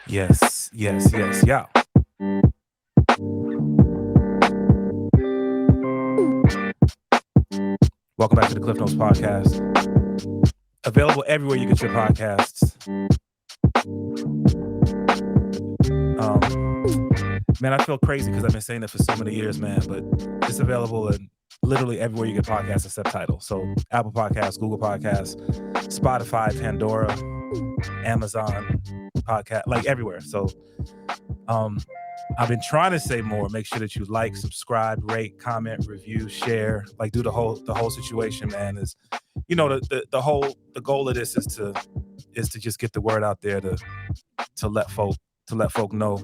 Yes, yes, yes, yeah. Welcome back to the Klyph Notes podcast. Available everywhere you get your podcasts. Man, I feel crazy because I've been saying it for so many years, man. But it's available in literally everywhere you get podcasts except title. So Apple Podcasts, Google Podcasts, Spotify, Pandora, Amazon Podcast, like everywhere. So I've been trying to say more. Make sure that you like, subscribe, rate, comment, review, share, like do the whole situation, man. Is the goal of this is to just get the word out there to let folk know,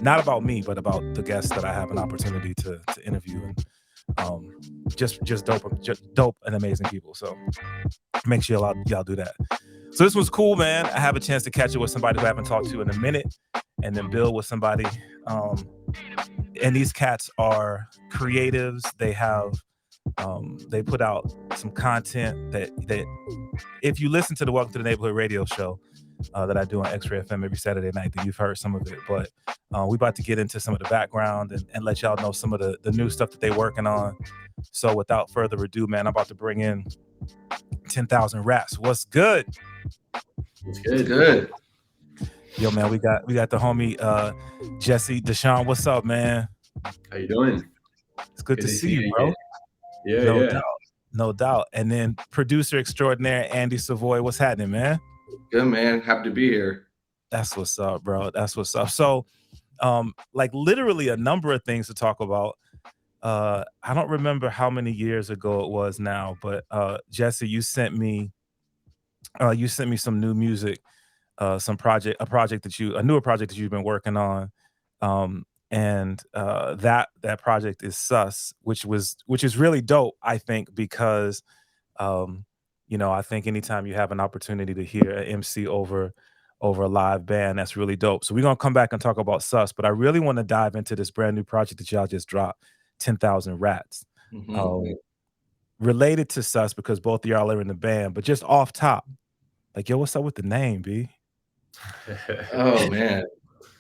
not about me, but about the guests that I have an opportunity to interview, and just dope and amazing people. So make sure y'all do that. So this was cool, man. I have a chance to catch up with somebody who I haven't talked to in a minute, and then build with somebody. And these cats are creatives. They have they put out some content that if you listen to the Welcome to the Neighborhood radio show that I do on XRAY FM every Saturday night, then you've heard some of it. But we about to get into some of the background and let y'all know some of the new stuff that they're working on. So without further ado, man, I'm about to bring in 10,000 Rats. What's good? It's good. Yo, man, we got the homie Jesse Desean. What's up, man? How you doing? It's good to see you, bro. Yeah. No doubt. And then producer extraordinaire Andy Savoie. What's happening, man? Good, man. Happy to be here. That's what's up, bro. That's what's up. So, like literally a number of things to talk about. I don't remember how many years ago it was now, but Jesse, you sent me some new music, a newer project that you've been working on. And that project is Sus, which is really dope, I think, because I think anytime you have an opportunity to hear an MC over a live band, that's really dope. So we're gonna come back and talk about Sus, but I really want to dive into this brand new project that y'all just dropped, 10,000 Rats. Mm-hmm. Related to Sus because both of y'all are in the band, but just off top, like, yo, what's up with the name, B? Oh man,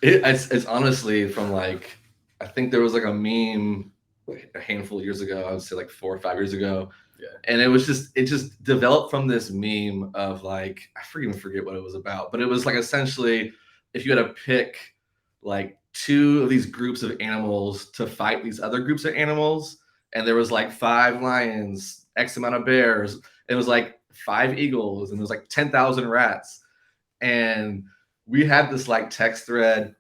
it's honestly from like, I think there was like a meme like a handful of years ago. I would say like 4 or 5 years ago. Yeah. And it just developed from this meme of like, I even forget what it was about, but it was like essentially if you had to pick like 2 of these groups of animals to fight these other groups of animals, and there was like 5 lions, X amount of bears, it was like 5 eagles, and there was like 10,000 rats. And we had this like text thread,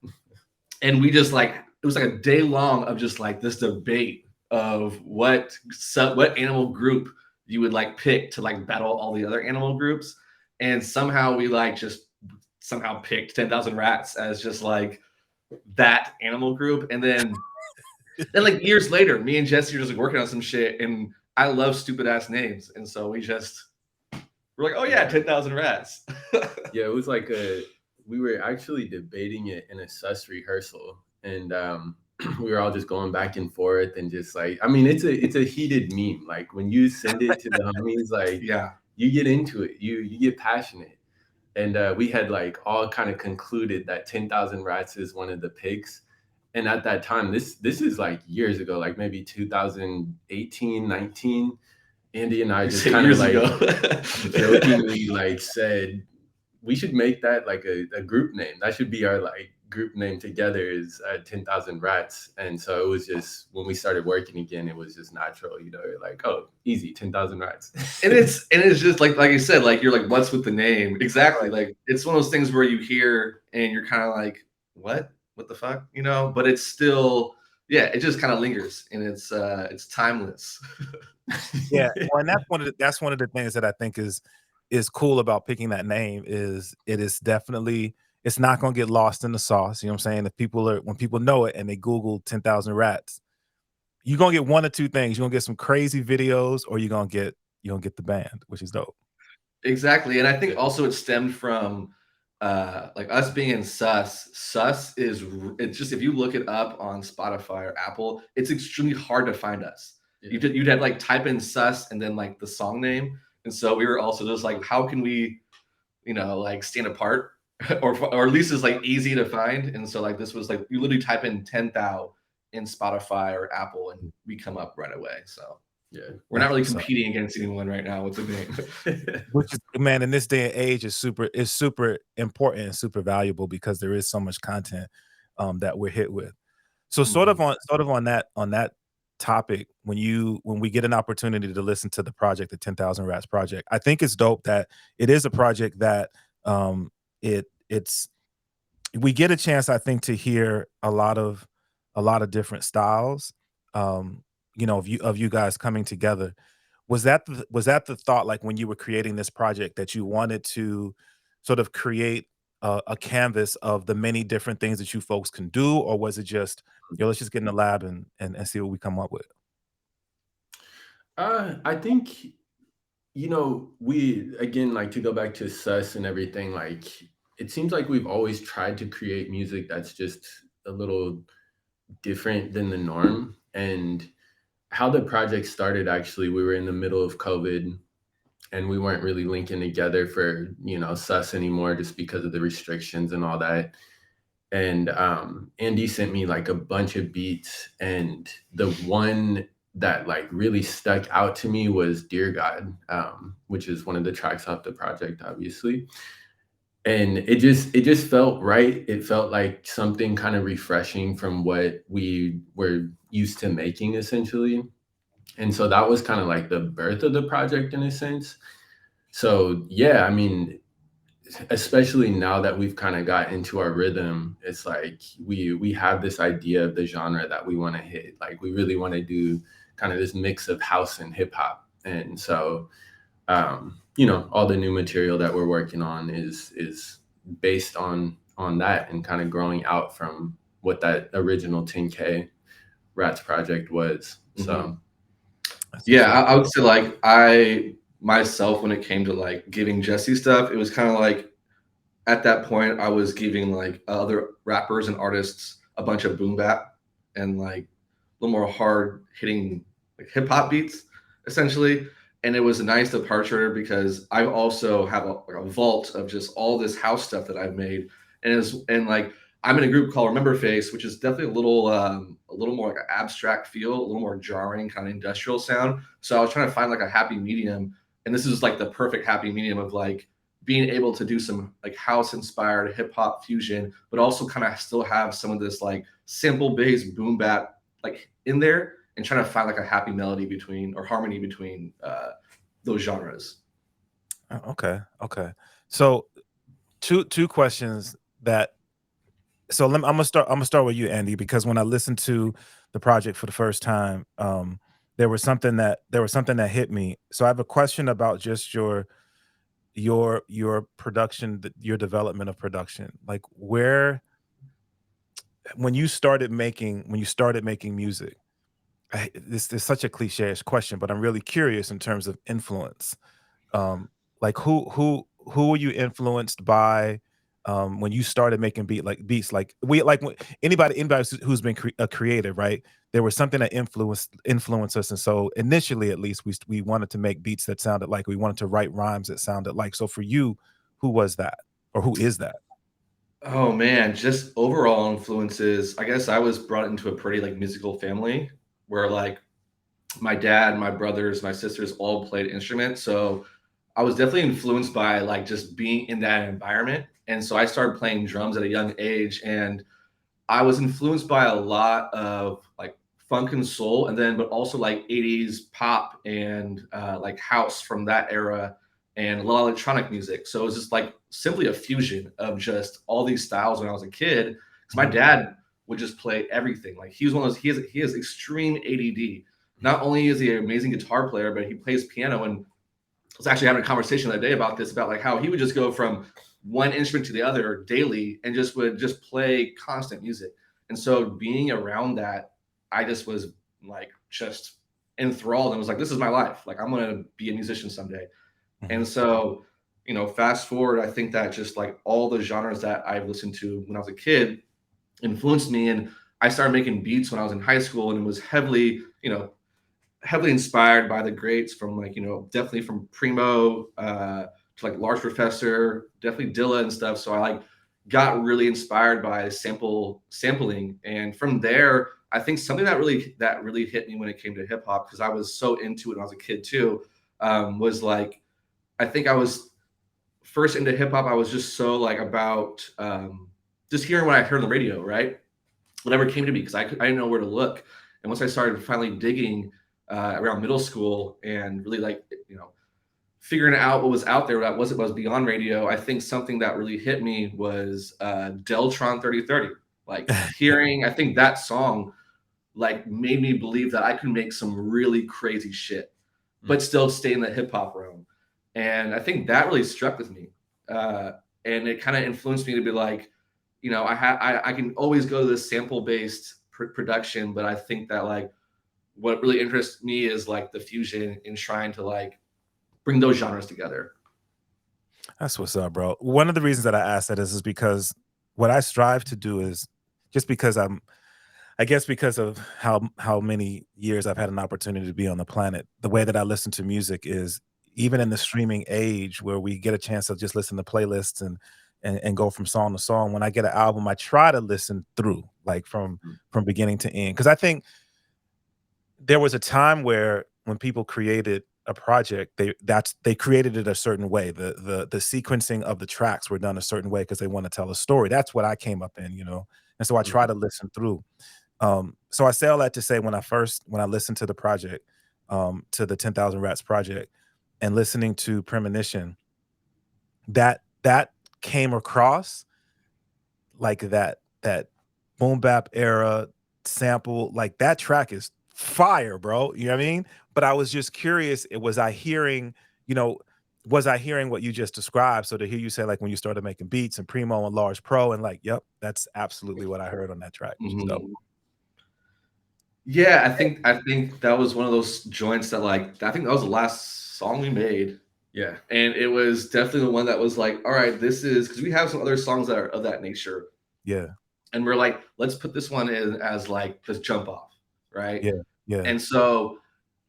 and we just like, it was like a day long of just like this debate of what animal group you would like pick to like battle all the other animal groups. And somehow we like just somehow picked 10,000 Rats as just like that animal group. And then like years later, me and Jesse are just like working on some shit, and I love stupid ass names, and so we're like, oh yeah, 10,000 Rats. Yeah, it was like we were actually debating it in a Sus rehearsal, and we were all just going back and forth, and just like, I mean, it's a heated meme. Like when you send it to the homies, like, yeah, you get into it, you get passionate, and we had like all kind of concluded that 10,000 Rats is one of the picks. And at that time, this is like years ago, like maybe 2018, 19. Andy and I just kind of like jokingly like said, we should make that like a group name. That should be our like group name together, is 10,000 Rats. And so it was just, when we started working again, it was just natural, like, oh, easy, 10,000 Rats. and it's just like I said, like, you're like, what's with the name? Exactly. Like, it's one of those things where you hear and you're kind of like, what the fuck, but it's still, yeah, it just kind of lingers, and it's timeless. Yeah, well, and that's one of the things that I think is cool about picking that name, is it is definitely, it's not gonna get lost in the sauce. You know what I'm saying? When people know it and they Google 10,000 Rats, you're gonna get one or two things. You're gonna get some crazy videos, or you're gonna get the band, which is dope. Exactly. And I think also it stemmed from like us being in Sus. It's just, if you look it up on Spotify or Apple, it's extremely hard to find us. Yeah. You'd have like type in Sus and then like the song name. And so we were also just like, how can we, like stand apart or at least is like easy to find. And so like this was like you literally type in 10,000 in Spotify or Apple and we come up right away. So Yeah, we're not really competing against anyone right now with the name. Which is, man, in this day and age is super important and super valuable because there is so much content that we're hit with. So sort of on that topic, when we get an opportunity to listen to the project, the 10,000 Rats project, I think it's dope that it is a project that it's we get a chance, I think, to hear a lot of different styles, of you guys coming together. Was that the thought, like when you were creating this project, that you wanted to sort of create a canvas of the many different things that you folks can do, or was it just, let's just get in the lab and see what we come up with? I think, we, again, like, to go back to sus and everything, like, it seems like we've always tried to create music that's just a little different than the norm. And how the project started, actually, we were in the middle of COVID and we weren't really linking together for, sus anymore, just because of the restrictions and all that. And Andy sent me like a bunch of beats, and the one that like really stuck out to me was Dear God, which is one of the tracks off the project, obviously. And it just felt right. It felt like something kind of refreshing from what we were used to making, essentially. And so that was kind of like the birth of the project in a sense. So yeah, I mean, especially now that we've kind of got into our rhythm, it's like we have this idea of the genre that we want to hit. Like, we really want to do kind of this mix of house and hip hop. And so all the new material that we're working on is based on that, and kind of growing out from what that original 10K Rats project was. So yeah, I would say like I myself, when it came to like giving Jesse stuff, it was kind of like at that point I was giving like other rappers and artists a bunch of boom bap and like a little more hard hitting like hip hop beats, essentially. And it was a nice departure because I also have a vault of just all this house stuff that I've made, and like I'm in a group called Remember Face, which is definitely a little more like an abstract feel, a little more jarring, kind of industrial sound. So I was trying to find like a happy medium, and this is like the perfect happy medium of like being able to do some like house inspired hip hop fusion, but also kind of still have some of this like sample based boom bap like in there, and trying to find like a happy melody between or harmony between those genres. Okay. So two questions that. So I'm gonna start with you, Andy, because when I listened to the project for the first time, there was something that hit me. So I have a question about just your production, your development of production. Like, when you started making music, this is such a cliche-ish question, but I'm really curious in terms of influence. Like, who were you influenced by when you started making beats? Like, anybody who's been a creator, right? There was something that influenced us, and so initially, at least, we wanted to make beats that sounded like, we wanted to write rhymes that sounded like. So for you, who was that, or who is that? Oh man, just overall influences. I guess I was brought into a pretty like musical family where like my dad, my brothers, my sisters all played instruments. So I was definitely influenced by like just being in that environment. And so I started playing drums at a young age, and I was influenced by a lot of like funk and soul, and then but also like 80s pop and like house from that era, and a lot of electronic music. So it was just like simply a fusion of just all these styles when I was a kid. Because my dad would just play everything. Like he was one of those. He has extreme ADD. Not only is he an amazing guitar player, but he plays piano. And I was actually having a conversation the other day about this, about like how he would just go from one instrument to the other daily and just would just play constant music. And so being around that, I just was like just enthralled and was like, this is my life. Like I'm gonna be a musician someday. And so, fast forward, I think that just like all the genres that I've listened to when I was a kid influenced me. And I started making beats when I was in high school, and it was heavily inspired by the greats from like, definitely from Primo, to like Large Professor, definitely Dilla and stuff. So I like got really inspired by sampling, and from there, I think something that really hit me when it came to hip hop, because I was so into it when I was a kid too, was like, I think I was first into hip hop. I was just so like about just hearing what I heard on the radio, right? Whatever came to me, because I didn't know where to look. And once I started finally digging around middle school and really like, figuring out what was out there, what was beyond radio, I think something that really hit me was Deltron 3030. Like hearing, I think that song like made me believe that I could make some really crazy shit, but still stay in the hip hop realm. And I think that really struck with me. And it kind of influenced me to be like, I can always go to this sample based production, but I think that like what really interests me is like the fusion in trying to like bring those genres together. That's what's up, bro. One of the reasons that I asked that is because what I strive to do is just because I guess because of how many years I've had an opportunity to be on the planet, the way that I listen to music is even in the streaming age where we get a chance to just listen to playlists and go from song to song. When I get an album, I try to listen through like from beginning to end. Because I think there was a time where when people created a project, they created it a certain way. The sequencing of the tracks were done a certain way because they want to tell a story. That's what I came up in, and so I try to listen through. So I say all that to say when I listened to the project, to the 10,000 Rats project, and listening to Premonition, that came across like that boom bap era sample, like that track is fire, bro. You know what I mean? But I was just curious, was I hearing what you just described? So to hear you say like when you started making beats and Primo and Large Pro, and like, yep, that's absolutely what I heard on that track. So yeah, I think that was one of those joints that like, I think that was the last song we made. Yeah. And it was definitely the one that was like, all right, this is, because we have some other songs that are of that nature. Yeah. And we're like, let's put this one in as like this jump off, right? Yeah. Yeah. And so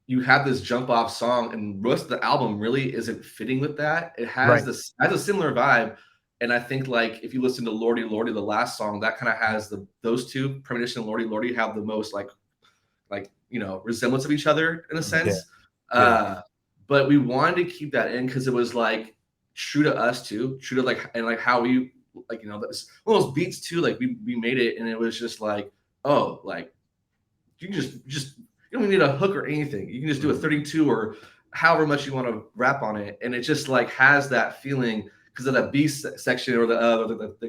you have this jump off song, and most of the album really isn't fitting with that. It has has a similar vibe. And I think like if you listen to Lordy Lordy, the last song, that kind of has those two, Premonition and Lordy Lordy, have the most like resemblance of each other in a sense. Yeah. But we wanted to keep that in because it was like true to us too, true to like, and like how we like, this one of those beats too, like we made it, and it was just like, oh, like you can just you don't even need a hook or anything. You can just do a 32 or however much you want to rap on it, and it just like has that feeling because of that B section or the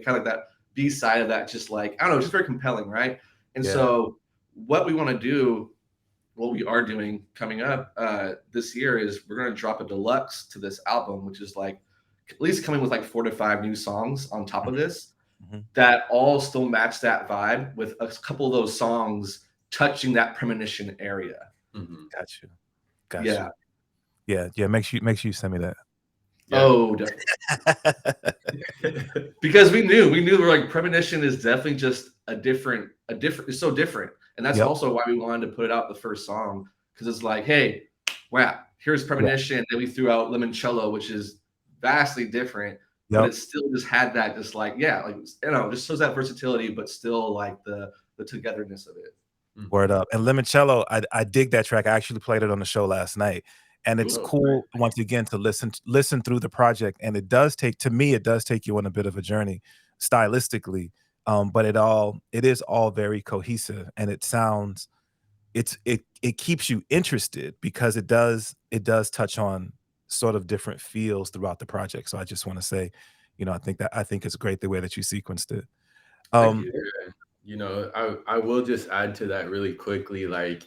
kind of like that B side of that, just like, I don't know, just very compelling, right? And so what we want to do, what we are doing coming up this year, is we're going to drop a deluxe to this album, which is like at least coming with like 4 to 5 new songs on top of this that all still match that vibe, with a couple of those songs touching that Premonition area. Got you. Yeah. Make sure you send me that. Yeah. Oh, because we knew we're like, Premonition is definitely just a different, it's so different. And that's also why we wanted to put it out the first song, because it's like, hey, wow, here's Premonition. Then we threw out Limoncello, which is vastly different, but it still just had that, just like, just shows that versatility, but still like the togetherness of it. Word up. And Limoncello, I dig that track. I actually played it on the show last night. And it's cool once again to listen through the project. And it does take you on a bit of a journey stylistically. But it is all very cohesive, and it sounds, it keeps you interested because it does touch on sort of different feels throughout the project. So I just want to say, I think it's great the way that you sequenced it. Thank you. I will just add to that really quickly. Like,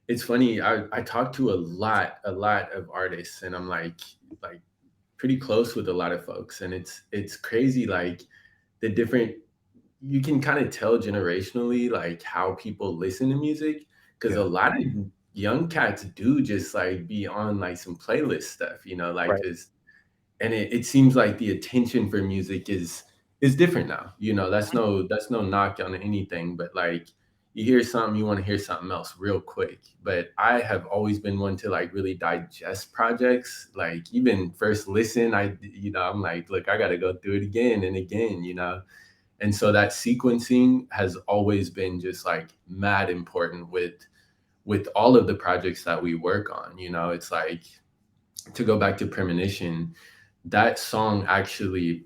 it's funny. I talk to a lot of artists, and I'm like pretty close with a lot of folks, and it's crazy. Like the different, you can kind of tell generationally, like how people listen to music, because a lot of young cats do just like be on like some playlist stuff, just, and it seems like the attention for music is different now. That's no knock on anything, but like, you hear something, you want to hear something else real quick. But I have always been one to like really digest projects. Like even first listen, I'm like, look, I got to go through it again and again, And so that sequencing has always been just like mad important with all of the projects that we work on. It's like, to go back to Premonition, that song actually,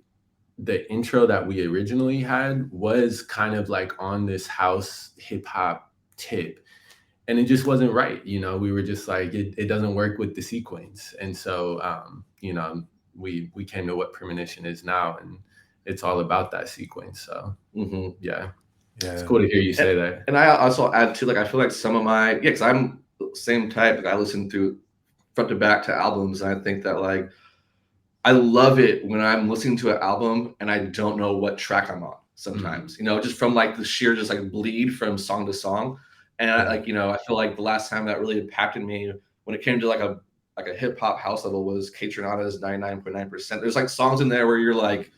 the intro that we originally had was kind of like on this house hip hop tip, and it just wasn't right. We were just like, it doesn't work with the sequence. And so, we came to what Premonition is now, and it's all about that sequence. So yeah, it's cool to hear you say that. And I also add to, like, I feel like some of my, because I'm the same type. Like, I listen through front to back to albums, and I think that, like, I love it when I'm listening to an album and I don't know what track I'm on sometimes, just from like the sheer just like bleed from song to song. And I feel like the last time that really impacted me when it came to like a hip hop house level was Kaytranada's 99.9%. There's like songs in there where you're like,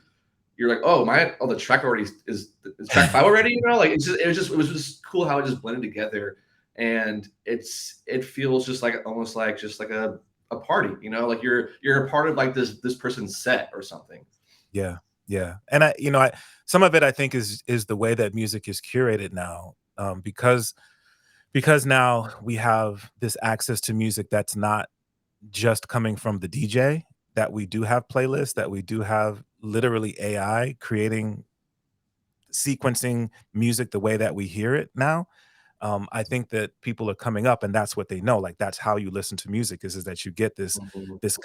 oh, the track already is track 5 already, like it was just cool how it just blended together. And it feels just like almost like just like a party, like you're a part of like this person's set or something. Yeah. And some of it I think is the way that music is curated now, because now we have this access to music that's not just coming from the DJ, that we do have playlists, that we do have literally AI creating, sequencing music the way that we hear it now. I think that people are coming up, and that's what they know. Like, that's how you listen to music, is that you get this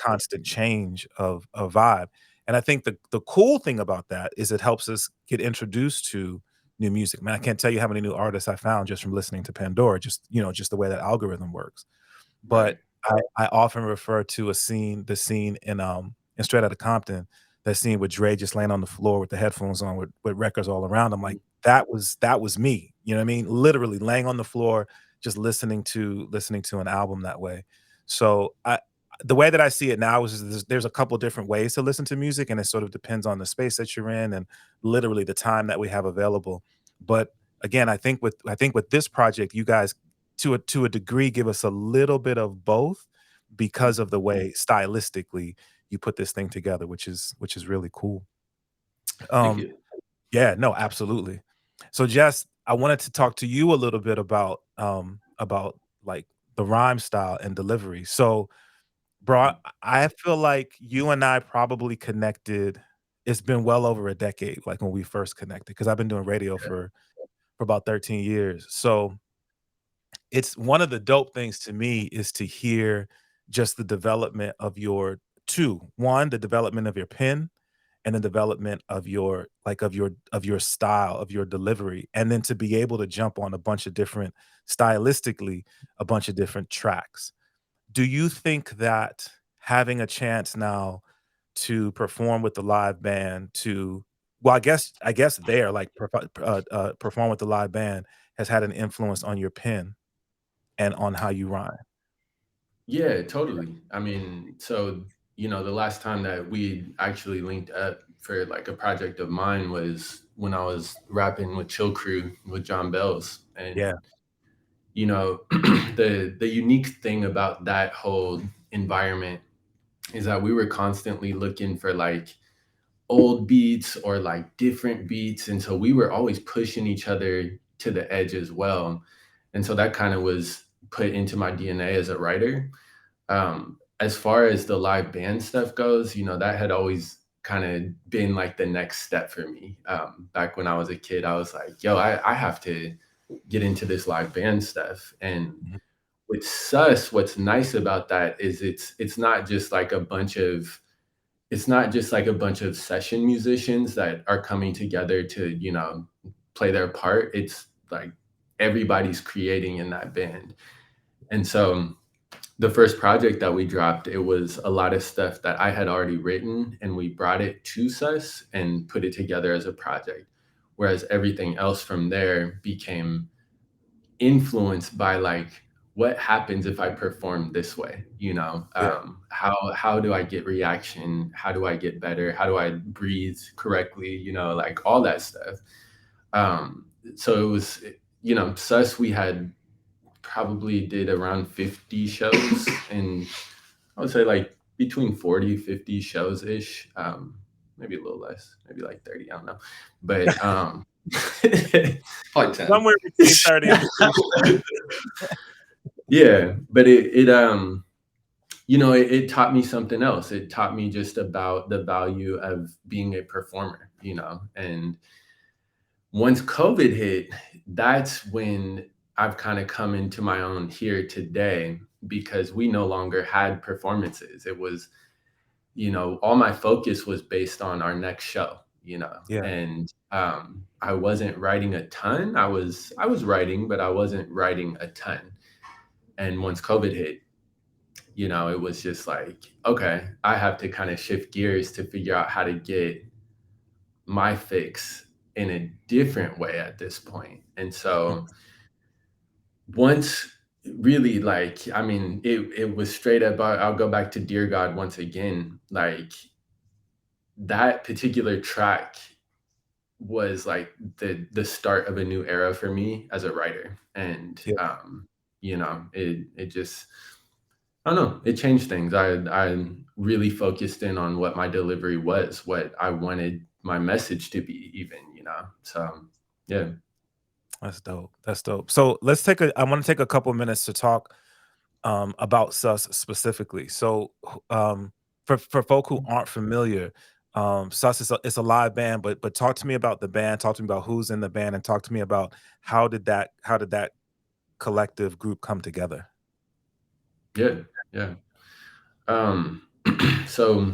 constant change of vibe. And I think the cool thing about that is it helps us get introduced to new music. Man, I can't tell you how many new artists I found just from listening to Pandora, just the way that algorithm works. But I often refer to the scene in Straight Outta Compton, that scene with Dre just laying on the floor with the headphones on with records all around him. Like, that was me. You know what I mean? Literally laying on the floor, just listening to an album that way. So the way that I see it now is there's a couple different ways to listen to music, and it sort of depends on the space that you're in and literally the time that we have available. But again, I think with this project, you guys to a degree give us a little bit of both, because of the way stylistically you put this thing together, which is really cool. Thank you. Yeah, no, absolutely. So Jess, I wanted to talk to you a little bit about like the rhyme style and delivery. So, bro, I feel like you and I probably connected. It's been well over a decade, like when we first connected, because I've been doing radio for about 13 years. So it's one of the dope things to me is to hear just the development of the development of your pen, and the development of your style, of your delivery, and then to be able to jump on a bunch of different stylistically, a bunch of different tracks. Do you think that having a chance now to perform with the live band, I guess there, like, perform with the live band, has had an influence on your pen and on how you rhyme? Yeah, totally. I mean, so, the last time that we actually linked up for like a project of mine was when I was rapping with Chill Crew with John Bells. And, Yeah. the unique thing about that whole environment is that we were constantly looking for like old beats or like different beats. And so we were always pushing each other to the edge as well. And so that kind of was put into my DNA as a writer. As far as the live band stuff goes, that had always kind of been like the next step for me. Back when I was a kid, I was like, yo, I have to get into this live band stuff. And with Sus, what's nice about that is it's not just like a bunch of session musicians that are coming together to, play their part. It's like everybody's creating in that band. And so the first project that we dropped, it was a lot of stuff that I had already written, and we brought it to Sus and put it together as a project. Whereas everything else from there became influenced by like, what happens if I perform this way? How do I get reaction? How do I get better? How do I breathe correctly? Like all that stuff. So it was, you know, Sus, we had probably did around 50 shows, and I would say like between 40, 50 shows ish. Maybe a little less, maybe like 30, I don't know. But Probably 10. Somewhere between 30 and 40. yeah, but it you know, it taught me something else. It taught me just about the value of being a performer, you know. And once COVID hit, that's when I've kind of come into my own here today, because we no longer had performances. It was, you know, all my focus was based on our next show, you know. Yeah. And I wasn't writing a ton. I was writing, but I wasn't writing a ton. And once COVID hit, you know, it was just like, okay, I have to kind of shift gears to figure out how to get my fix in a different way at this point. And so once really, like, I mean, it was straight up, I'll go back to Dear God once again. Like, that particular track was like the start of a new era for me as a writer. And you know, it just, I don't know, it changed things. I really focused in on what my delivery was, what I wanted my message to be, even, you know. So yeah. That's dope. That's dope. So I want to take a couple minutes to talk about Sus specifically. So for folk who aren't familiar, Sus is a live band, but talk to me about the band, talk to me about who's in the band, and talk to me about how did that collective group come together? Yeah. Yeah. So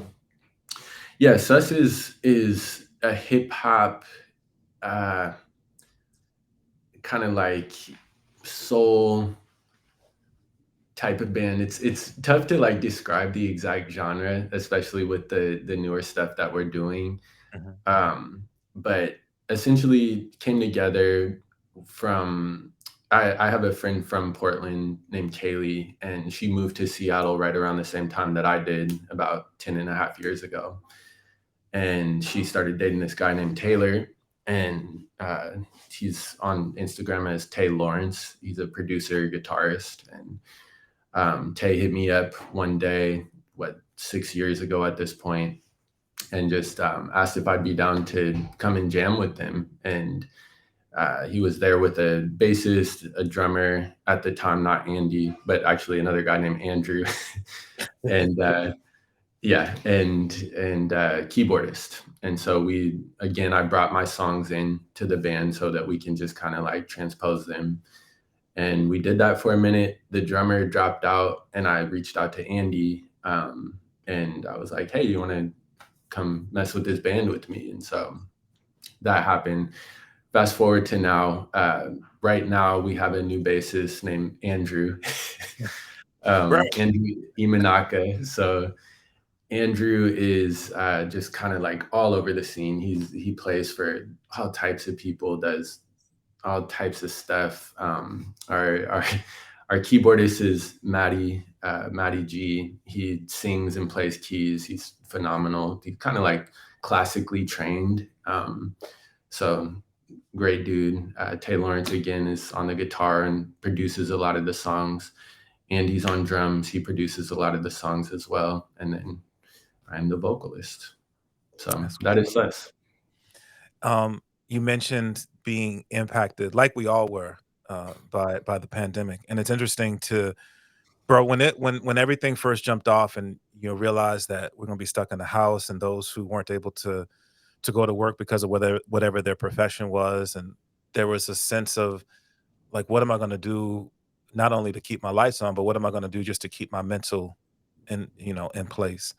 yeah, Sus is a hip hop kind of like soul type of band. It's tough to like describe the exact genre, especially with the newer stuff that we're doing. But essentially came together from, I have a friend from Portland named Kaylee, and she moved to Seattle right around the same time that I did, about 10 and a half years ago. And she started dating this guy named Taylor, and he's on Instagram as Tay Lawrence. He's a producer, guitarist. And Tay hit me up one day, 6 years ago at this point, and just asked if I'd be down to come and jam with him. And he was there with a bassist, a drummer at the time, not Andy, but actually another guy named Andrew, and keyboardist. And so I brought my songs in to the band so that we can just kind of like transpose them. And we did that for a minute. The drummer dropped out, and I reached out to Andy, and I was like, hey, you want to come mess with this band with me? And so that happened. Fast forward to now. Right now, we have a new bassist named Andrew, Andrew Imanaka. So Andrew is just kind of like all over the scene. He plays for all types of people, does all types of stuff. Our keyboardist is Matty G. He sings and plays keys. He's phenomenal. He's kind of like classically trained. So great dude. Tay Lawrence again is on the guitar and produces a lot of the songs. And he's on drums. He produces a lot of the songs as well. And then I'm the vocalist. So that is us. You mentioned being impacted, like we all were, by the pandemic, and it's interesting to, bro, when everything first jumped off, and you realized that we're gonna be stuck in the house, and those who weren't able to go to work because of whatever their profession was, and there was a sense of like, what am I gonna do, not only to keep my lights on, but what am I gonna do just to keep my mental in place.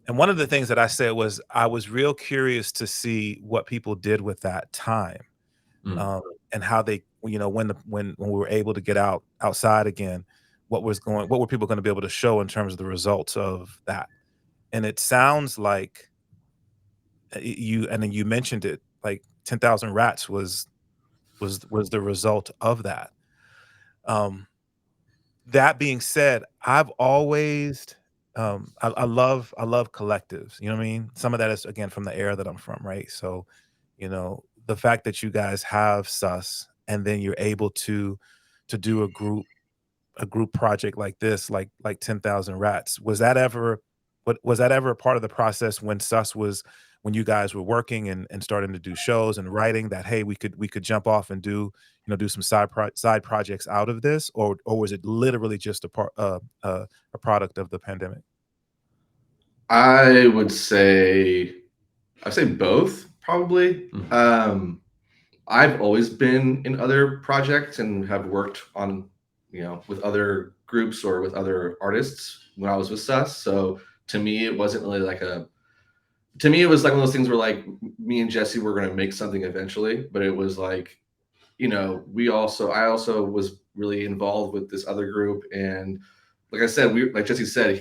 And one of the things that I said was I was real curious to see what people did with that time, and how they, when we were able to get outside again, what were people going to be able to show in terms of the results of that. And it sounds like and then you mentioned it, like 10,000 Rats was the result of that. That being said, I've always I love collectives. You know what I mean? Some of that is again from the era that I'm from, right? So, the fact that you guys have Sus and then you're able to do a group project like this, like 10,000 Rats. Was that ever a part of the process when when you guys were working and starting to do shows and writing, that hey, we could jump off and do some side projects out of this, or was it literally just a product of the pandemic? I'd say both, probably. I've always been in other projects and have worked on, with other groups or with other artists when I was with Sus. So to me, it wasn't really like it was like one of those things where like me and Jesse were going to make something eventually, but it was like, I also was really involved with this other group. And like I said, like Jesse said,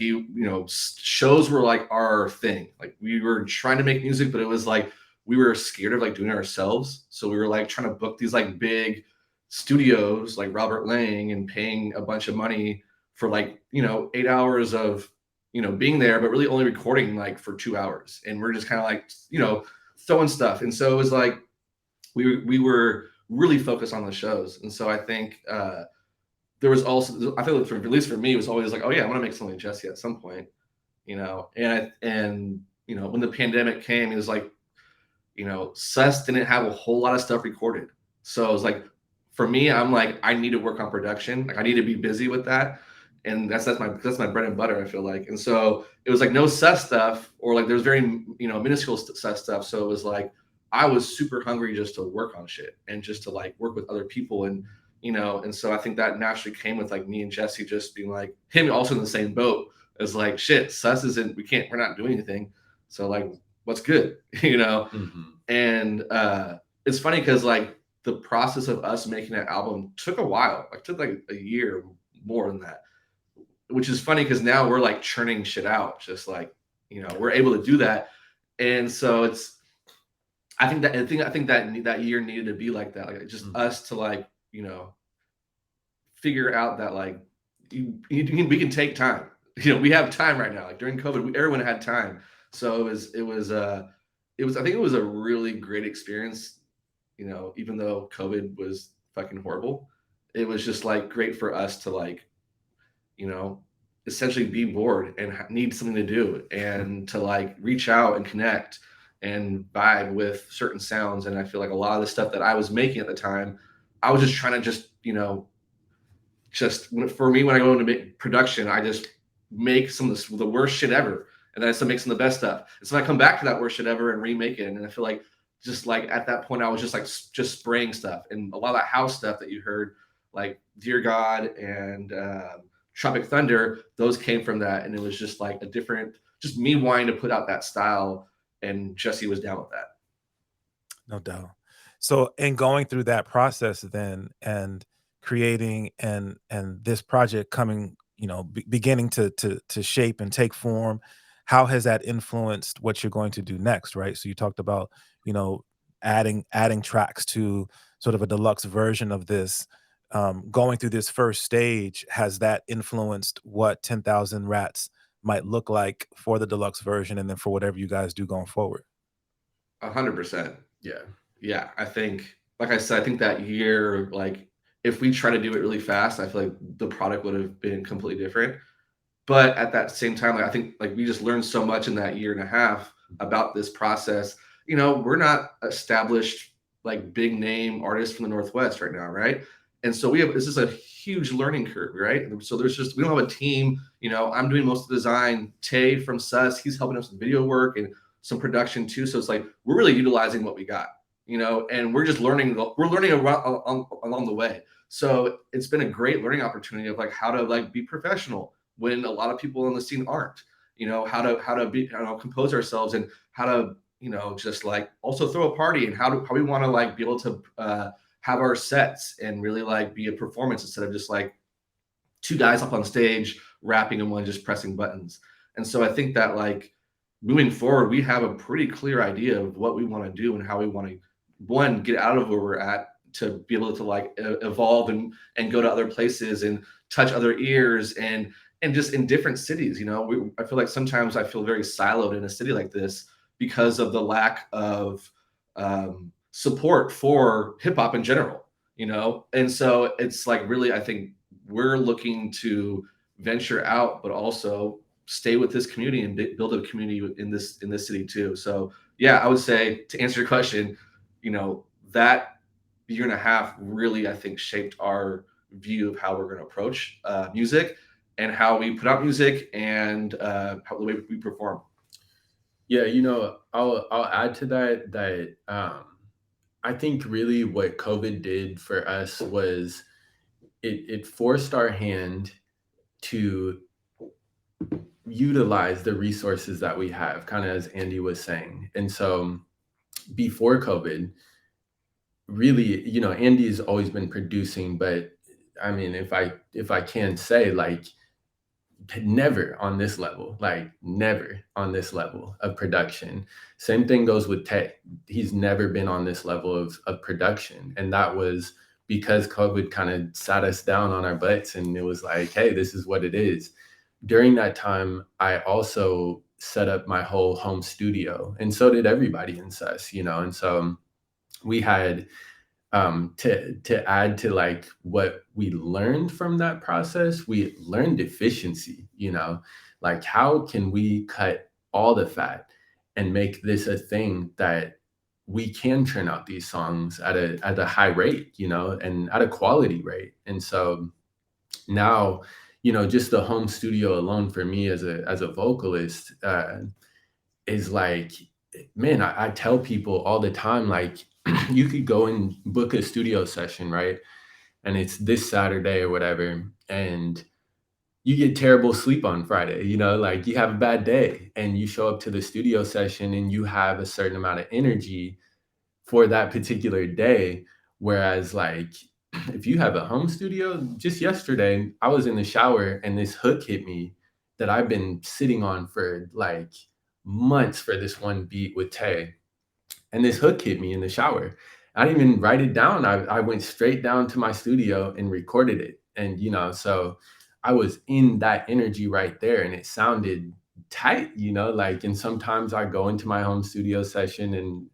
shows were like our thing. Like we were trying to make music, but it was like, we were scared of like doing it ourselves. So we were like trying to book these like big studios like Robert Lang and paying a bunch of money for like, 8 hours of, being there, but really only recording like for 2 hours. And we're just kind of like, throwing stuff. And so it was like, we were really focused on the shows. And so I think there was also, I feel like at least for me, it was always like, oh yeah, I want to make something with Jesse at some point, and when the pandemic came, it was like, Sus didn't have a whole lot of stuff recorded. So it was like, for me, I'm like, I need to work on production. Like I need to be busy with that. And that's my bread and butter, I feel like. And so it was like no Sus stuff, or like there's very, minuscule Sus stuff. So it was like, I was super hungry just to work on shit and just to like work with other people. And, and so I think that naturally came with like me and Jesse just being like, him also in the same boat as like, shit, Sus isn't, we're not doing anything. So like, what's good, And it's funny because like the process of us making that album took a while. Like took like a year more than that, which is funny because now we're like churning shit out, just like, we're able to do that. And so I think that year needed to be like that, like just us to like, figure out that like we can take time. We have time right now. Like during COVID, everyone had time. So I think it was a really great experience, even though COVID was fucking horrible. It was just like great for us to like, essentially be bored and need something to do, and to like reach out and connect and vibe with certain sounds. And I feel like a lot of the stuff that I was making at the time, I was just trying to for me, when I go into production, I just make some of the worst shit ever. And then I still make some of the best stuff. And so I come back to that worst shit ever and remake it. And I feel like just like at that point, I was just like just spraying stuff. And a lot of that house stuff that you heard, like Dear God and Tropic Thunder, those came from that. And it was just like just me wanting to put out that style. And Jesse was down with that. No doubt. So in going through that process then and creating and this project coming, beginning to shape and take form, how has that influenced what you're going to do next, right? So you talked about, adding tracks to sort of a deluxe version of this. Going through this first stage, has that influenced what 10,000 Rats might look like for the deluxe version, and then for whatever you guys do going forward? 100%. Yeah. I think, like I said, I think that year, like if we try to do it really fast, I feel like the product would have been completely different. But at that same time, like I think like we just learned so much in that year and a half about this process. We're not established like big name artists from the Northwest right now, right? And so this is a huge learning curve, right? So we don't have a team. I'm doing most of the design. Tay from Sus, he's helping us with video work and some production too. So it's like we're really utilizing what we got, and we're just learning. We're learning along the way. So it's been a great learning opportunity of like how to like be professional when a lot of people in the scene aren't. How to be compose ourselves, and how to just like also throw a party, and how we want to like be able to have our sets and really like be a performance instead of just like two guys up on stage rapping and one just pressing buttons. And so I think that like moving forward, we have a pretty clear idea of what we want to do and how we want to, one, get out of where we're at to be able to like evolve and go to other places and touch other ears and just in different cities. I feel like sometimes I feel very siloed in a city like this because of the lack of support for hip hop in general. you know? And so it's like, really, I think we're looking to venture out, but also stay with this community and build a community in this city too. So yeah, I would say, to answer your question, you know, that year and a half really, I think, shaped our view of how we're going to approach music and how we put out music and how the way we perform. Yeah, you know, I'll add to that I think really what COVID did for us was it forced our hand to utilize the resources that we have, kind of as Andy was saying. And so before COVID, really, you know, Andy has always been producing, but I mean, if I can say, like, never on this level, like never on this level of production. Same thing goes with Tay. He's never been on this level of production. And that was because COVID kind of sat us down on our butts and it was like, hey, this is what it is. During that time, I also set up my whole home studio, and so did everybody in SUS, you know. And so we had to add to like what we learned from that process, we learned efficiency, you know, like how can we cut all the fat and make this a thing that we can churn out these songs at a high rate, you know, and at a quality rate. And so now, you know, just the home studio alone for me as a vocalist is like, man, I tell people all the time, like, you could go and book a studio session, right? And it's this Saturday or whatever, and you get terrible sleep on Friday, you know, like you have a bad day and you show up to the studio session and you have a certain amount of energy for that particular day. Whereas, like, if you have a home studio, just yesterday, I was in the shower and this hook hit me that I've been sitting on for like months for this one beat with Tay. And this hook hit me in the shower. I didn't even write it down. I went straight down to my studio and recorded it. And, you know, so I was in that energy right there and it sounded tight, you know, like, and sometimes I go into my home studio session and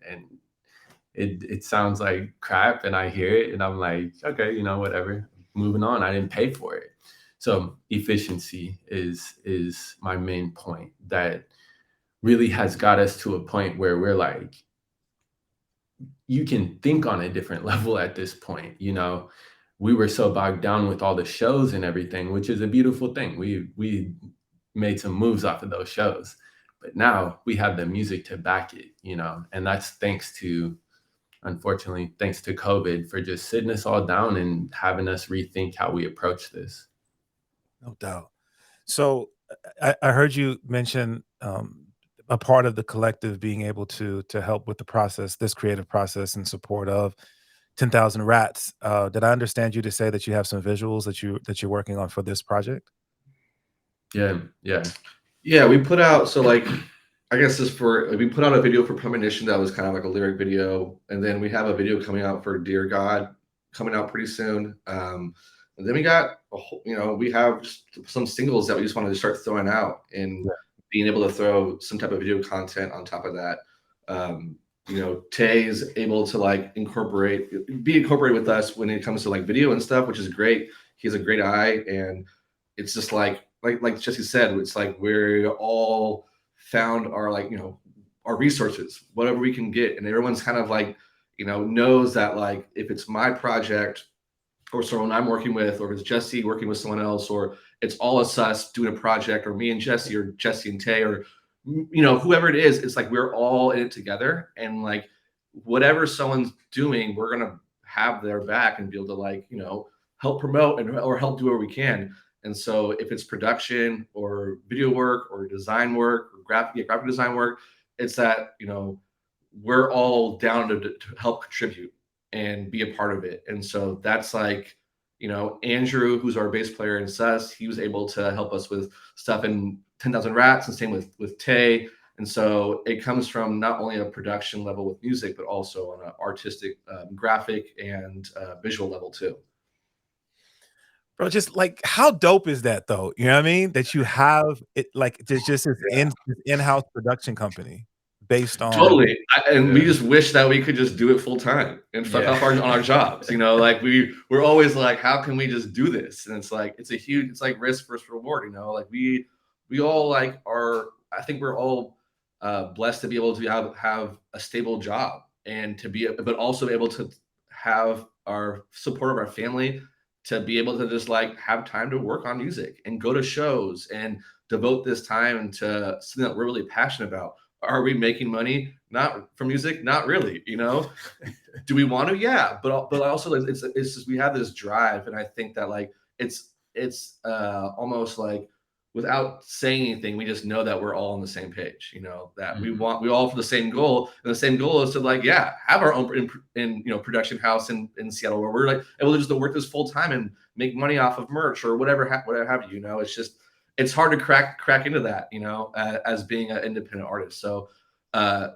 it sounds like crap and I hear it and I'm like, okay, you know, whatever, moving on. I didn't pay for it. So efficiency is my main point that really has got us to a point where we're like, you can think on a different level at this point. You know, we were so bogged down with all the shows and everything, which is a beautiful thing. We made some moves off of those shows, but now we have the music to back it, you know, and that's unfortunately, thanks to COVID for just sitting us all down and having us rethink how we approach this. No doubt. So I heard you mention a part of the collective being able to help with the process, this creative process, in support of 10,000 Rats. Did I understand you to say that you have some visuals that you're working on for this project? Yeah, we put out, so like, I guess we put out a video for Premonition that was kind of like a lyric video, and then we have a video coming out for Dear God coming out pretty soon. And then we got we have some singles that we just wanted to start throwing out and being able to throw some type of video content on top of that. You know, Tay's able to like be incorporated with us when it comes to like video and stuff, which is great. He has a great eye, and it's just like Jesse said, it's like we're all found our, like, you know, our resources, whatever we can get, and everyone's kind of like, you know, knows that, like, if it's my project or someone I'm working with, or if it's Jesse working with someone else, or it's all of us doing a project, or me and Jesse, or Jesse and Tay, or, you know, whoever it is, it's like we're all in it together, and like whatever someone's doing, we're gonna have their back and be able to, like, you know, help promote or help do whatever we can. And so if it's production or video work or design work or graphic design work, it's that, you know, we're all down to help contribute and be a part of it. And so that's like, you know, Andrew, who's our bass player in SUS, he was able to help us with stuff in 10,000 Rats, and same with Tay. And so it comes from not only a production level with music, but also on an artistic, graphic and visual level too. Bro, just like, how dope is that though? You know what I mean? That you have it, like, there's just this in-house production company based on Totally. And we just wish that we could just do it full time and fuck off on our jobs. You know, like we're always like, how can we just do this? And it's like, it's like risk versus reward, you know, like we all like I think we're all blessed to be able to have a stable job and but also be able to have our support of our family, to be able to just like have time to work on music and go to shows and devote this time to something that we're really passionate about. Are we making money? Not from music? Not really, you know. Do we want to? Yeah, but also it's just, we have this drive, and I think that like it's almost like without saying anything, we just know that we're all on the same page, you know, that we all for the same goal, and the same goal is to like have our own production house in Seattle, where we're like able to just work this full time and make money off of merch or whatever have you, you know. It's just, it's hard to crack into that, you know, as being an independent artist. So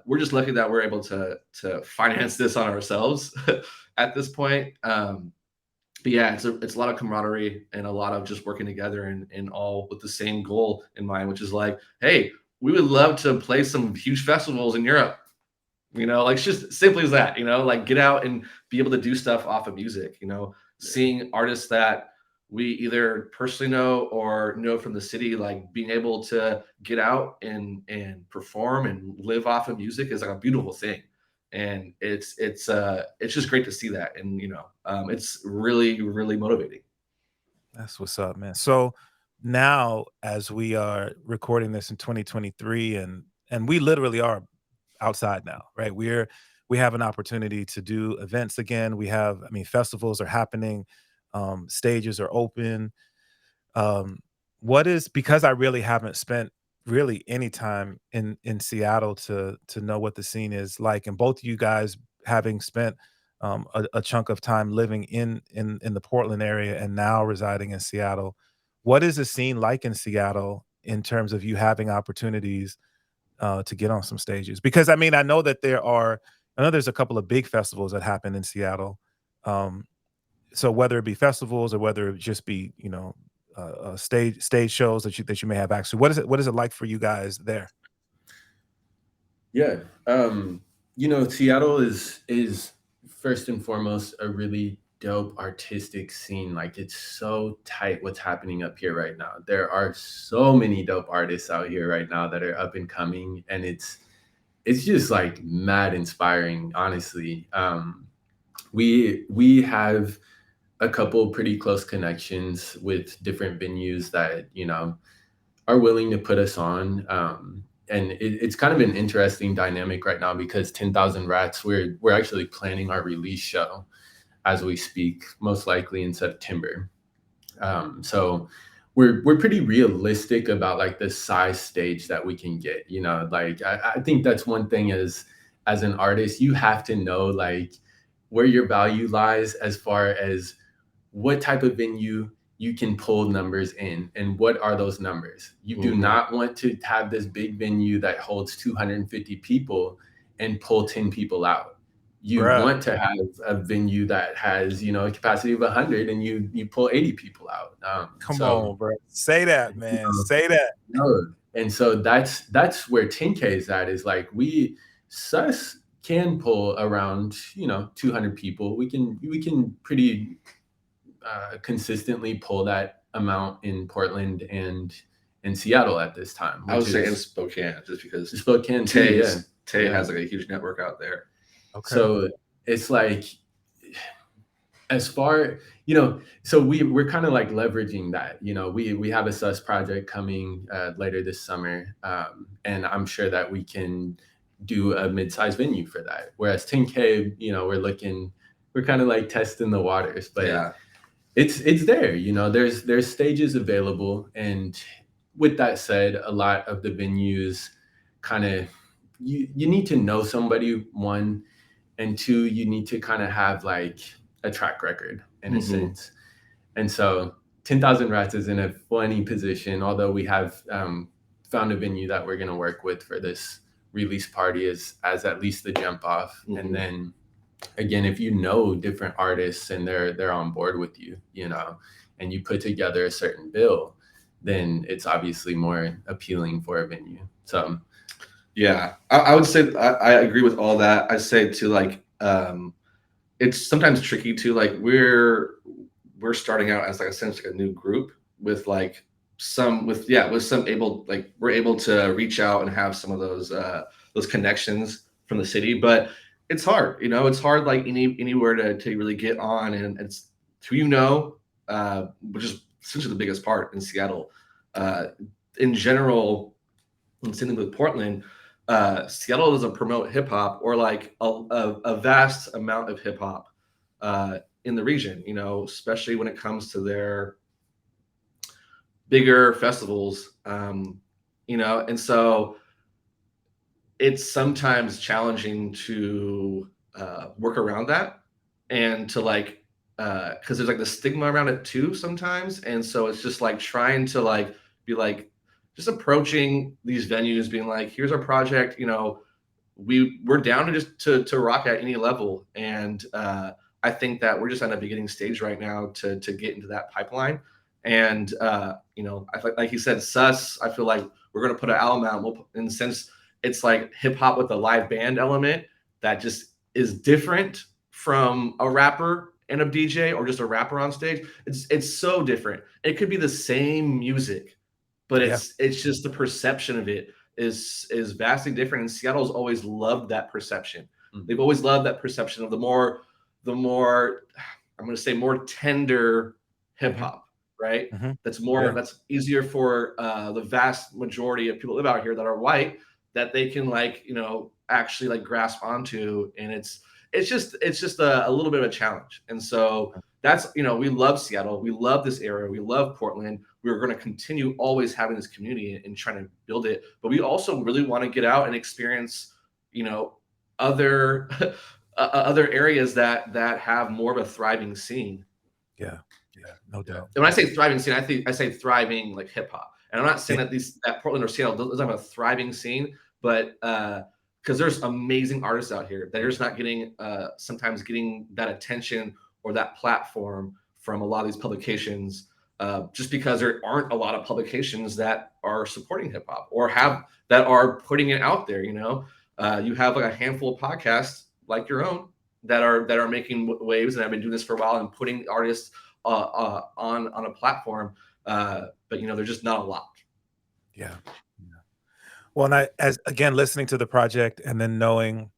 we're just lucky that we're able to finance this on ourselves at this point. But yeah, it's a lot of camaraderie and a lot of just working together and all with the same goal in mind, which is like, hey, we would love to play some huge festivals in Europe, you know, like just simply as that, you know, like get out and be able to do stuff off of music, you know, seeing artists that we either personally know or know from the city, like being able to get out and perform and live off of music is like a beautiful thing. And it's just great to see that. And, you know, it's really, really motivating. That's what's up, man. So now, as we are recording this in 2023, and we literally are outside now, right? We have an opportunity to do events again. Festivals are happening, stages are open. Because I really haven't spent really any time in Seattle to know what the scene is like, and both of you guys having spent a chunk of time living in the Portland area and now residing in Seattle, what is the scene like in Seattle in terms of you having opportunities to get on some stages? Because I know that there's a couple of big festivals that happen in Seattle. So whether it be festivals or whether it just be, you know, stage shows that you may have access to, what is it like for you guys there? Yeah, you know, Seattle is first and foremost a really dope artistic scene. Like, it's so tight what's happening up here right now. There are so many dope artists out here right now that are up and coming, and it's just like mad inspiring, honestly. We have a couple pretty close connections with different venues that, you know, are willing to put us on. And it's kind of an interesting dynamic right now because 10,000 Rats, we're actually planning our release show as we speak, most likely in September. So we're pretty realistic about like the size stage that we can get, you know. Like I think that's one thing as an artist, you have to know like where your value lies as far as what type of venue you can pull numbers in, and what are those numbers. You do not want to have this big venue that holds 250 people and pull 10 people out. You want to have a venue that has, you know, a capacity of 100 and you pull 80 people out. Come on, bro. Say that, man. Say that. And so that's where 10K is at, is like sus can pull around, you know, 200 people. We can pretty consistently pull that amount in Portland and in Seattle at this time. I would say in Spokane, just because Spokane Tay has like a huge network out there. Okay. So it's like, as far, you know, so we're kind of like leveraging that, you know, we have a sus project coming later this summer, and I'm sure that we can do a mid-sized venue for that. Whereas 10K, you know, we're kind of like testing the waters, but yeah. It's there, you know, there's stages available. And with that said, a lot of the venues kind of, you need to know somebody, one, and two, you need to kind of have like a track record in a sense. And so 10,000 Rats is in a funny position, although we have found a venue that we're going to work with for this release party as at least the jump off. And then again, if you know different artists and they're on board with you, you know, and you put together a certain bill, then it's obviously more appealing for a venue. So Yeah, I would say I agree with all that. I say too, like, it's sometimes tricky too. Like we're starting out as like essentially a new group with like with some able, like we're able to reach out and have some of those connections from the city, but it's hard. You know, it's hard like anywhere to really get on, and it's who you know, which is essentially the biggest part in Seattle. In general, and same thing with Portland. Seattle doesn't promote hip hop or like a vast amount of hip hop in the region, you know, especially when it comes to their bigger festivals, you know, and so it's sometimes challenging to work around that and to like, because there's like the stigma around it too sometimes, and so it's just like trying to like be like just approaching these venues being like, here's our project, you know, we're down to just to rock at any level, and I think that we're just on a beginning stage right now to get into that pipeline. And you know, like you said, Sus, I feel like we're gonna put an album out, and since it's like hip hop with a live band element that just is different from a rapper and a DJ or just a rapper on stage. It's so different. It could be the same music, but it's just the perception of it is vastly different. And Seattle's always loved that perception. Mm-hmm. They've always loved that perception of the more I'm going to say more tender hip hop, right? Mm-hmm. That's easier for the vast majority of people that live out here that are white, that they can like, you know, actually like grasp onto. And it's just a little bit of a challenge. And so that's, you know, we love Seattle. We love this area. We love Portland. We're going to continue always having this community and trying to build it. But we also really want to get out and experience, you know, other areas that have more of a thriving scene. Yeah, no doubt. And when I say thriving scene, I say thriving like hip hop. And I'm not saying that Portland or Seattle doesn't have a thriving scene, but because there's amazing artists out here that are just not getting sometimes getting that attention or that platform from a lot of these publications, just because there aren't a lot of publications that are supporting hip hop or that are putting it out there. You know, you have like a handful of podcasts like your own that are making waves, and I've been doing this for a while and putting artists on a platform, but you know, there's just not a lot. Yeah. Well, and as again listening to the project and then knowing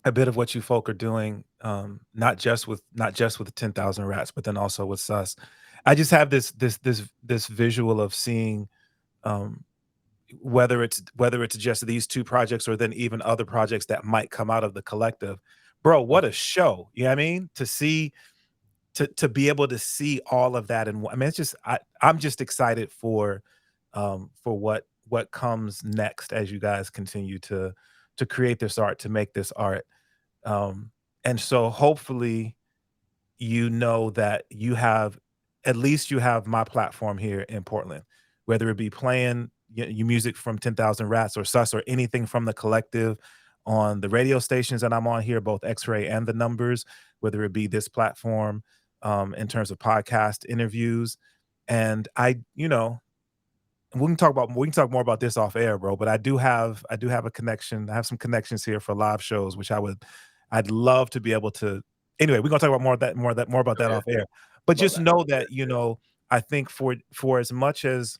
a bit of what you folk are doing, not just with the 10,000 Rats, but then also with Sus, I just have this visual of seeing, whether it's just these two projects or then even other projects that might come out of the collective. Bro, what a show! You know what I mean? To see, to be able to see all of that, and I mean, it's just I'm just excited for what comes next as you guys continue to create this art, to make this art. And so hopefully, you know that at least you have my platform here in Portland, whether it be playing your music from 10,000 Rats or Sus or anything from the collective on the radio stations that I'm on here, both XRAY and the Numberz, whether it be this platform, in terms of podcast interviews. And you know, we can talk more about this off air, bro. But I do have a connection. I have some connections here for live shows, which I'd love to be able to. Anyway, we're gonna talk about more about that off air. But just know that, you know, I think for as much as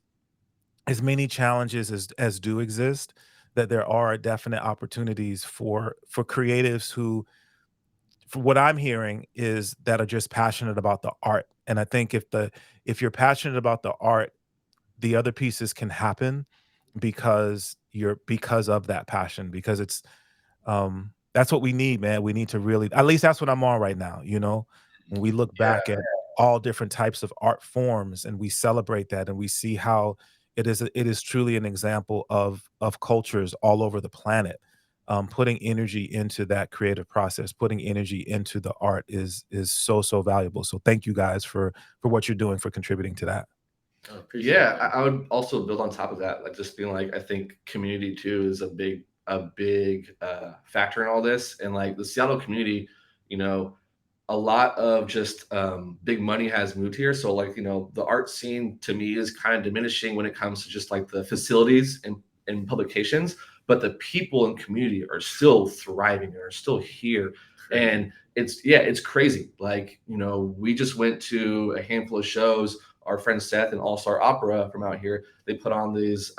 many challenges as do exist, that there are definite opportunities for creatives who, for what I'm hearing, is that are just passionate about the art. And I think if you're passionate about the art, the other pieces can happen because of that passion, because it's that's what we need, man. We need to really, at least that's what I'm on right now, you know, when we look back at all different types of art forms and we celebrate that and we see how it is truly an example of cultures all over the planet. Putting energy into that creative process, putting energy into the art is so valuable. So thank you guys for what you're doing, for contributing to that. I would also build on top of that, like just being like, I think community too is a big factor in all this. And like the Seattle community, you know, a lot of just big money has moved here. So like, you know, the art scene to me is kind of diminishing when it comes to just like the facilities and publications. but the people and community are still thriving and are still here. And it's crazy. Like, you know, we just went to a handful of shows. Our friend Seth and All Star Opera from out here, they put on these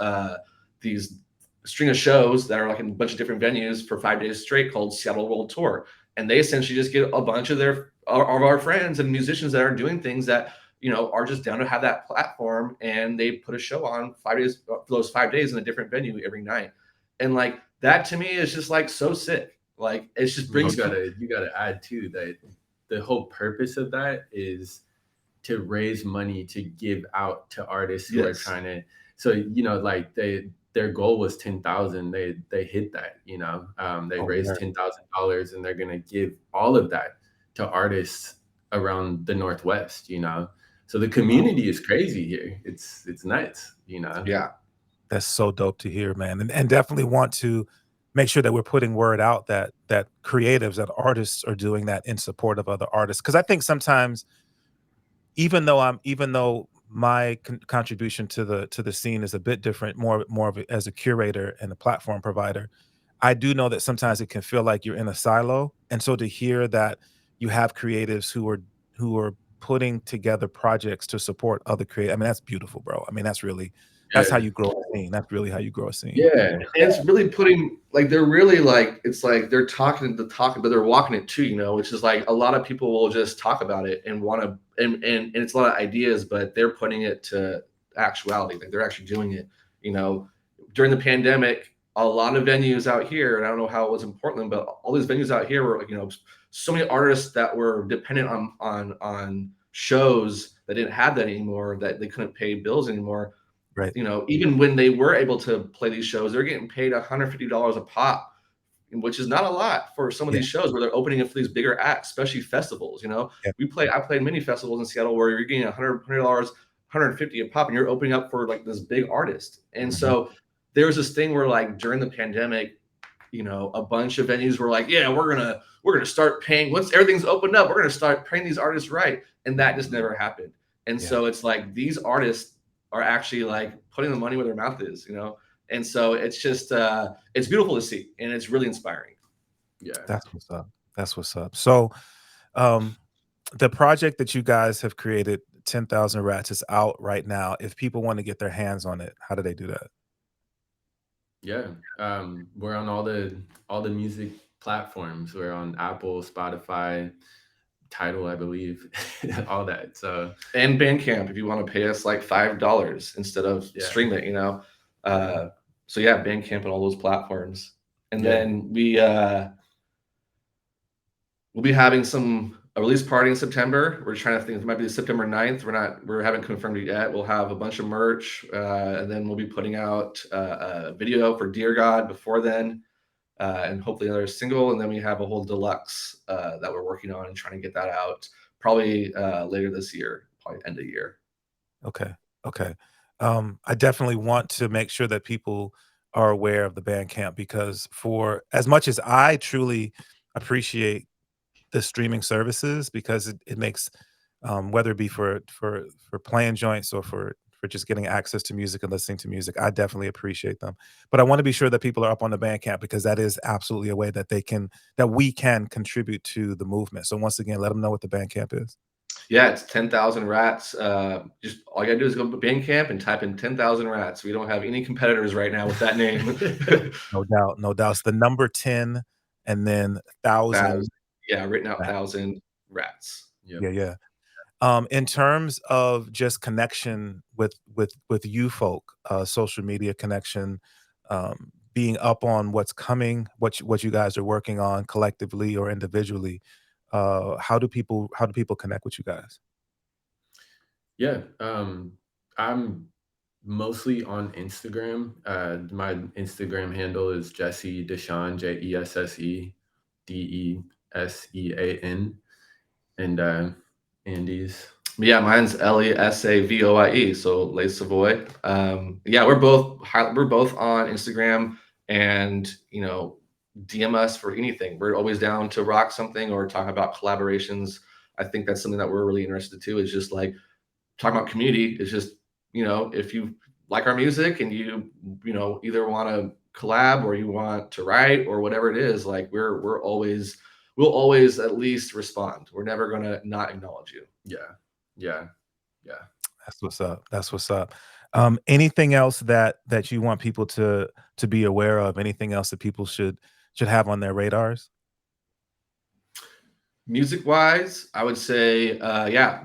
string of shows that are like in a bunch of different venues for 5 days straight called Seattle World Tour. And they essentially just get a bunch of our friends and musicians that are doing things that, you know, are just down to have that platform, and they put a show on 5 days for those 5 days in a different venue every night. And like that to me is just like so sick. Like it's just brings you gotta add too that the whole purpose of that is to raise money to give out to artists who are trying to. So, you know, like their goal was 10,000. They hit that, you know, they raised $10,000, and they're going to give all of that to artists around the Northwest, you know? So the community is crazy here. It's nuts, you know? Yeah. That's so dope to hear, man. And definitely want to make sure that we're putting word out that creatives, that artists are doing that in support of other artists. Cause I think sometimes, even though my contribution to the scene is a bit different, more of as a curator and a platform provider, I do know that sometimes it can feel like you're in a silo. And so to hear that you have creatives who are putting together projects to support other creators, I mean, that's beautiful, bro. I mean, that's how you grow a scene. That's really how you grow a scene. Yeah. And it's really putting, like, they're really like, it's like they're talking the talk, but they're walking it too, you know, which is like a lot of people will just talk about it and want to, and it's a lot of ideas, but they're putting it to actuality. Like they're actually doing it, you know. During the pandemic, a lot of venues out here, and I don't know how it was in Portland, but all these venues out here were, you know, so many artists that were dependent on shows that didn't have that anymore, that they couldn't pay bills anymore. Right. You know, even when they were able to play these shows, they're getting paid $150 a pop, which is not a lot for some of these shows where they're opening up for these bigger acts, especially festivals. You know, I played many festivals in Seattle where you're getting $100, $150 a pop, and you're opening up for like this big artist. And so there was this thing where, like, during the pandemic, you know, a bunch of venues were like, yeah, we're gonna start paying once everything's opened up. We're gonna start paying these artists right, and that just never happened. And so it's like these artists are actually like putting the money where their mouth is, you know? And so it's just, it's beautiful to see, and it's really inspiring. Yeah. That's what's up. That's what's up. So, the project that you guys have created, 10,000 Rats, is out right now. If people want to get their hands on it, how do they do that? Yeah. We're on all the music platforms. We're on Apple, Spotify, Tidal, I believe, all that. So, and Bandcamp, if you want to pay us like $5 instead of stream it, you know. So yeah, Bandcamp and all those platforms. And then we'll be having a release party in September. We're trying to think, it might be September 9th. We haven't confirmed it yet. We'll have a bunch of merch, and then we'll be putting out a video for Dear God before then. And hopefully another single, and then we have a whole deluxe that we're working on and trying to get that out probably later this year, probably end of year. Okay. I definitely want to make sure that people are aware of the Bandcamp, because for as much as I truly appreciate the streaming services, because it makes, whether it be for playing joints or for just getting access to music and listening to music, I definitely appreciate them. But I want to be sure that people are up on the Bandcamp, because that is absolutely a way that we can contribute to the movement. So once again, let them know what the Bandcamp is. Yeah, it's 10,000 Rats. Just all you gotta do is go to Bandcamp and type in 10,000 Rats. We don't have any competitors right now with that name. No doubt. It's the number 10 and then 1,000. Yeah, written out 1,000 Rats. Yeah. In terms of just connection with you folk, social media connection, being up on what's coming, what you guys are working on collectively or individually, how do people connect with you guys? Yeah, I'm mostly on Instagram. My Instagram handle is Jesse Desean, JESSEDESEAN, and Andy's. Yeah, mine's LESAVOIE, so Les Savoie. Yeah, we're both on Instagram, and you know, DM us for anything. We're always down to rock something or talk about collaborations. I think that's something that we're really interested to, is just like talking about community. It's just, you know, if you like our music and you know, either want to collab or you want to write or whatever it is, like we'll always at least respond. We're never gonna not acknowledge you. Yeah. That's what's up. That's what's up. Anything else that you want people to be aware of? Anything else that people should have on their radars? Music wise, I would say,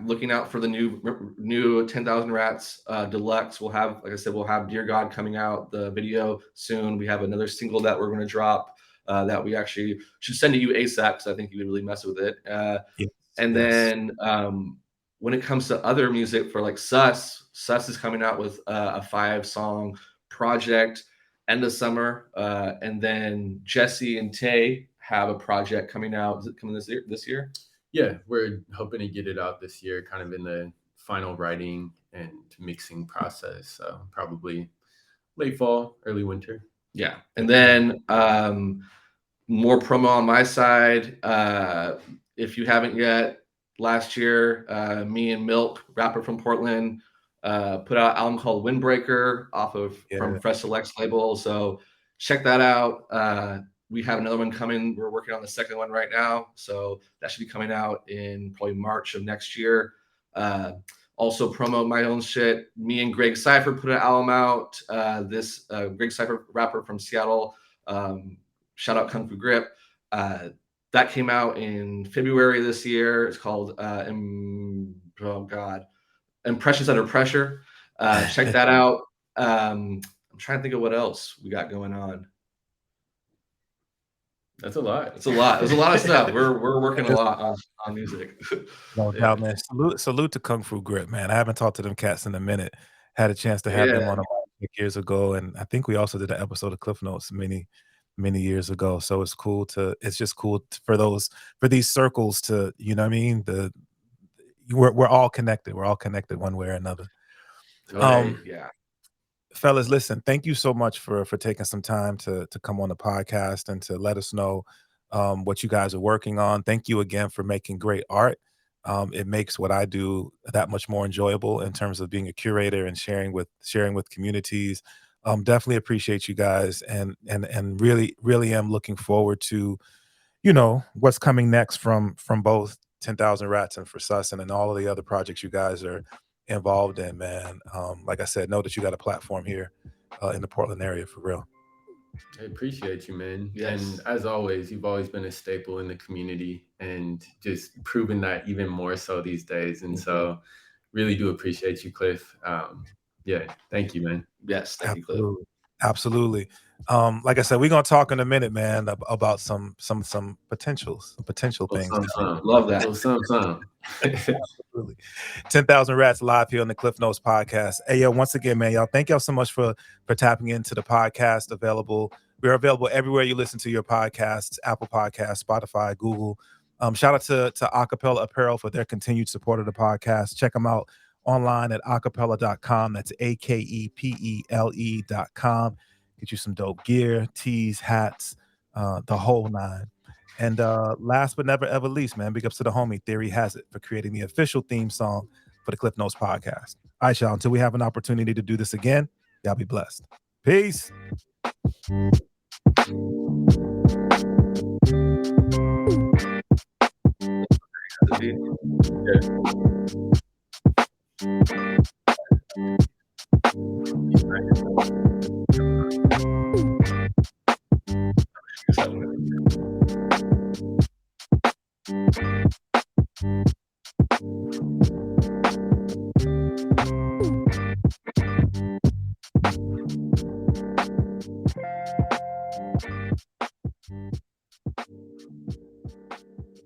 looking out for the new 10,000 Rats Deluxe. We'll have, like I said, we'll have Dear God coming out, the video soon. We have another single that we're going to drop that we actually should send to you ASAP because I think you would really mess with it. Then when it comes to other music for like Sus is coming out with a 5-song project end of summer. And then Jesse and Tay have a project coming out. Is it coming this year? Yeah, we're hoping to get it out this year, kind of in the final writing and mixing process. So probably late fall, early winter. Yeah. And then more promo on my side. If you haven't yet, last year, me and Milk, rapper from Portland, put out an album called Windbreaker from Fresh Selects label. So check that out. We have another one coming. We're working on the second one right now. So that should be coming out in probably March of next year. Also promote my own shit. Me and Greg Cypher put an album out. Greg Cypher, rapper from Seattle. Shout out Kung Fu Grip. That came out in February this year. It's called Impressions Under Pressure. Check that out. I'm trying to think of what else we got going on. That's a lot. It's a lot. There's a lot of stuff. We're working a lot on music. No doubt, man. Salute to Kung Fu Grip, man. I haven't talked to them cats in a minute. Had a chance to have them on a years ago, and I think we also did an episode of Klyph Notes many years ago. So it's just cool for these circles to, you know what I mean? We're all connected. We're all connected one way or another. Fellas, listen, thank you so much for taking some time to come on the podcast and to let us know what you guys are working on. Thank you again for making great art. It makes what I do that much more enjoyable in terms of being a curator and sharing with communities. Definitely appreciate you guys and really am looking forward to, you know, what's coming next from both 10,000 Rats and for Sus and all of the other projects you guys are involved in, man. Like I said, know that you got a platform here in the Portland area for real. I appreciate you, man. Yes. And as always, you've always been a staple in the community and just proving that even more so these days. And so really do appreciate you, Klyph. Thank you, man. Yes, thank you, Klyph. Absolutely. Like I said, we're gonna talk in a minute, man, about some potential things. Love that. Absolutely. 10,000 Rats live here on the Klyph Notes podcast. Hey, yo, once again, man, y'all, thank y'all so much for tapping into the podcast. We're available everywhere you listen to your podcasts: Apple Podcasts, Spotify, Google. Shout out to Akepele Apparel for their continued support of the podcast. Check them out online at akepele.com. That's AKEPELE.com. Get you some dope gear, tees, hats, the whole nine. And last but never ever least, man, big ups to the homie Theory Hazit for creating the official theme song for the Klyph Notes podcast. All right, y'all, until we have an opportunity to do this again, y'all be blessed. Peace.